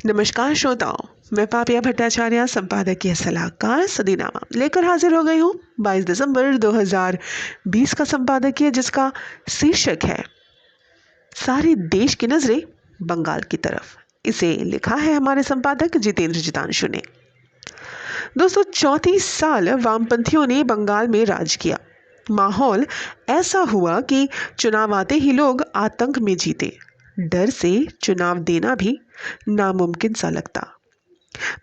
नमस्कार श्रोताओं, मैं पापिया भट्टाचार्य संपादकीय सलाहकार सदीनामा लेकर हाजिर हो गई हूँ 22 दिसंबर 2020 का संपादकीय, जिसका शीर्षक है सारे देश की नजरें बंगाल की तरफ। इसे लिखा है हमारे संपादक जितेंद्र जितांशु ने। दोस्तों, 34 साल वामपंथियों ने बंगाल में राज किया। माहौल ऐसा हुआ कि चुनाव आते ही लोग आतंक में जीते। डर से चुनाव देना भी नामुमकिन सा लगता।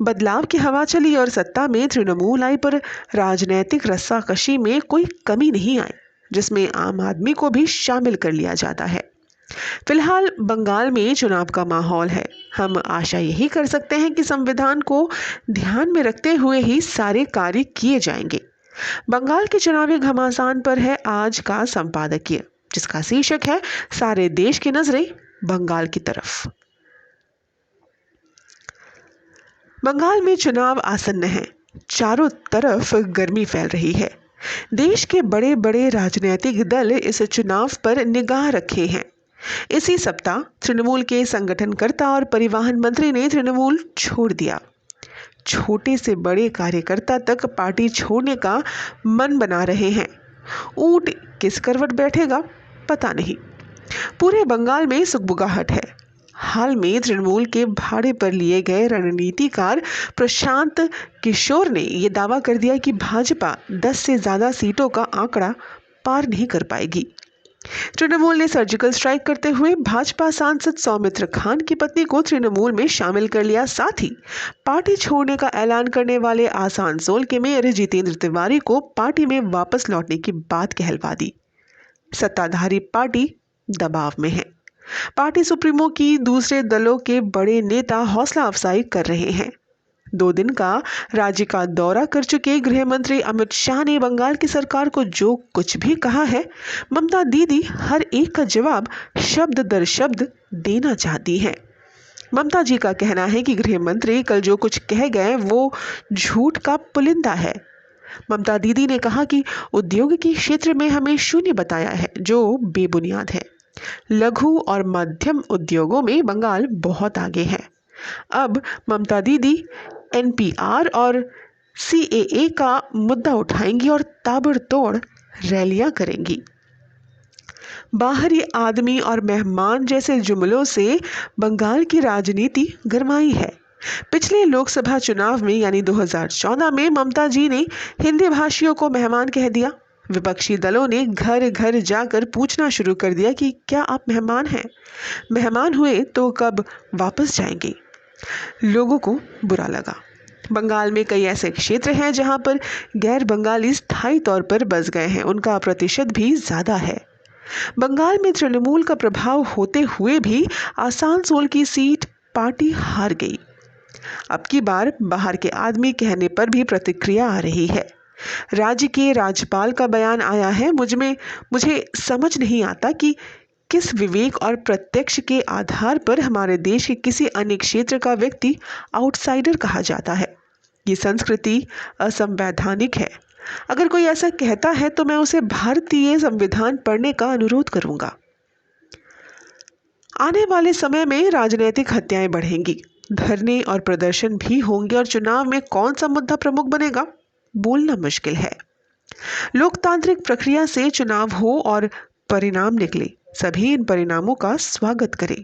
बदलाव की हवा चली और सत्ता में तृणमूल आई, पर राजनीतिक रस्साकशी में कोई कमी नहीं आई, जिसमें आम आदमी को भी शामिल कर लिया जाता है। फिलहाल बंगाल में चुनाव का माहौल है। हम आशा यही कर सकते हैं कि संविधान को ध्यान में रखते हुए ही सारे कार्य किए जाएंगे। बंगाल के चुनावी घमासान पर है आज का संपादकीय, जिसका शीर्षक है सारे देश की नजरें बंगाल की तरफ। बंगाल में चुनाव आसन्न है। चारों तरफ गर्मी फैल रही है। देश के बड़े बड़े राजनीतिक दल इस चुनाव पर निगाह रखे हैं। इसी सप्ताह तृणमूल के संगठनकर्ता और परिवहन मंत्री ने तृणमूल छोड़ दिया। छोटे से बड़े कार्यकर्ता तक पार्टी छोड़ने का मन बना रहे हैं। ऊंट किस करवट बैठेगा पता नहीं। पूरे बंगाल में सुगबुगाहट है। हाल में तृणमूल के भाड़े पर लिए गए रणनीतिकार प्रशांत किशोर ने यह दावा कर दिया कि भाजपा 10 से ज्यादा सीटों का आंकड़ा पार नहीं कर पाएगी। तृणमूल ने सर्जिकल स्ट्राइक करते हुए भाजपा सांसद सौमित्र खान की पत्नी को तृणमूल में शामिल कर लिया। साथ ही पार्टी छोड़ने का ऐलान करने वाले आसनसोल के मेयर जितेंद्र तिवारी को पार्टी में वापस लौटने की बात कहलवा दी। सत्ताधारी पार्टी दबाव में है। पार्टी सुप्रीमो की दूसरे दलों के बड़े नेता हौसला अफजाई कर रहे हैं। 2 दिन का राज्य का दौरा कर चुके गृह मंत्री अमित शाह ने बंगाल की सरकार को जो कुछ भी कहा है, ममता दीदी हर एक का जवाब शब्द दर शब्द देना चाहती हैं। ममता जी का कहना है कि गृह मंत्री कल जो कुछ कह गए वो झूठ का पुलिंदा है। ममता दीदी ने कहा कि उद्योग के क्षेत्र में हमें शून्य बताया है, जो बेबुनियाद है। लघु और मध्यम उद्योगों में बंगाल बहुत आगे है। अब ममता दीदी एनपीआर और सीएए का मुद्दा उठाएंगी और ताबड़तोड़ रैलियां करेंगी। बाहरी आदमी और मेहमान जैसे जुमलों से बंगाल की राजनीति गरमाई है। पिछले लोकसभा चुनाव में यानी 2014 में ममता जी ने हिंदी भाषियों को मेहमान कह दिया। विपक्षी दलों ने घर घर जाकर पूछना शुरू कर दिया कि क्या आप मेहमान हैं? मेहमान हुए तो कब वापस जाएंगे? लोगों को बुरा लगा। बंगाल में कई ऐसे क्षेत्र हैं जहां पर गैर बंगाली स्थायी तौर पर बस गए हैं। उनका प्रतिशत भी ज्यादा है। बंगाल में तृणमूल का प्रभाव होते हुए भी आसनसोल की सीट पार्टी हार गई। अब की बार बाहर के आदमी कहने पर भी प्रतिक्रिया आ रही है। राज्य के राज्यपाल का बयान आया है, मुझे समझ नहीं आता कि किस विवेक और प्रत्यक्ष के आधार पर हमारे देश के किसी अन्य क्षेत्र का व्यक्ति आउटसाइडर कहा जाता है। ये संस्कृति असंवैधानिक है। अगर कोई ऐसा कहता है तो मैं उसे भारतीय संविधान पढ़ने का अनुरोध करूंगा। आने वाले समय में राजनीतिक हत्याएं बढ़ेंगी, धरने और प्रदर्शन भी होंगे और चुनाव में कौन सा मुद्दा प्रमुख बनेगा बोलना मुश्किल है। लोकतांत्रिक प्रक्रिया से चुनाव हो और परिणाम निकले, सभी इन परिणामों का स्वागत करें।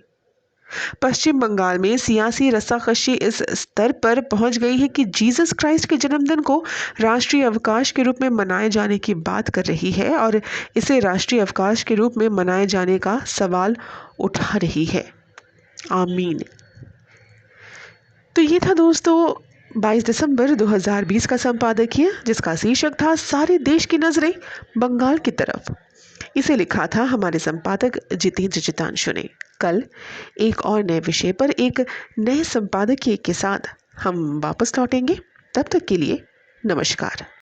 पश्चिम बंगाल में सियासी रस्साकशी इस स्तर पर पहुंच गई है कि जीसस क्राइस्ट के जन्मदिन को राष्ट्रीय अवकाश के रूप में मनाए जाने की बात कर रही है और इसे राष्ट्रीय अवकाश के रूप में मनाए जाने का सवाल उठा रही है। आमीन। तो ये था दोस्तों 22 दिसंबर 2020 का संपादकीय, जिसका शीर्षक था सारे देश की नजरें बंगाल की तरफ। इसे लिखा था हमारे संपादक जितेंद्र जितांशु ने। कल एक और नए विषय पर एक नए संपादकीय के साथ हम वापस लौटेंगे। तब तक के लिए नमस्कार।